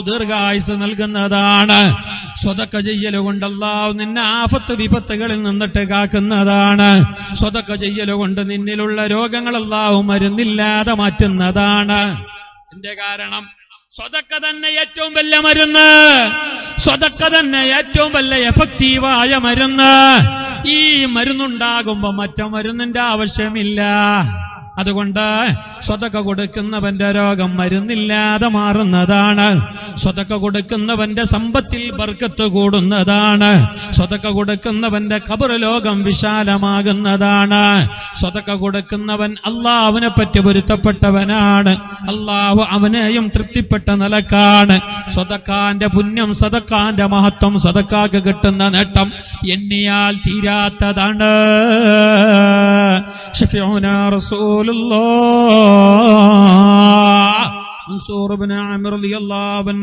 ദീർഘായുസ് നൽകുന്നതാണ്. സ്വതക്ക ചെയ്യലുകൊണ്ട് അല്ലാഹു നിന്നെ ആഫത്ത് വിപത്തുകളിൽ നിന്നിട്ട് കാക്കുന്നതാണ്. സ്വതക്ക ചെയ്യലുകൊണ്ട് നിന്നിലുള്ള രോഗങ്ങൾ അല്ലാഹു മരുന്നില്ലാതെ മാറ്റുന്നതാണ്. എന്റെ കാരണം സ്വതക്ക തന്നെ ഏറ്റവും വലിയ മരുന്ന്, സ്വതക്ക തന്നെ ഏറ്റവും വലിയ എഫക്റ്റീവായ മരുന്ന്. ഈ മരുന്നുണ്ടാകുമ്പോ മറ്റു മരുന്നിന്റെ ആവശ്യമില്ല. അതുകൊണ്ട് സ്വതക്ക കൊടുക്കുന്നവന്റെ രോഗം മരുന്നില്ലാതെ മാറുന്നതാണ്. സ്വതക്ക കൊടുക്കുന്നവന്റെ സമ്പത്തിൽ ബർക്കത്ത് കൂടുന്നതാണ്. സ്വതക്ക കൊടുക്കുന്നവന്റെ ഖബർ ലോകം വിശാലമാകുന്നതാണ്. സ്വതക്ക കൊടുക്കുന്നവൻ അല്ലാഹുവിനെ പറ്റി പൊരുത്തപ്പെട്ടവനാണ്. അല്ലാഹു അവനെയും തൃപ്തിപ്പെട്ട നിലക്കാണ്. സ്വതക്കാന്റെ പുണ്യം, സദക്കാന്റെ മഹത്വം, സദക്കാക്ക് കിട്ടുന്ന നേട്ടം എണ്ണിയാൽ തീരാത്തതാണ്. ശഫീഉനാ റസൂലുള്ളാഹ് മൻസൂർ ഇബ്നു അംർ റളിയല്ലാഹു അൻഹു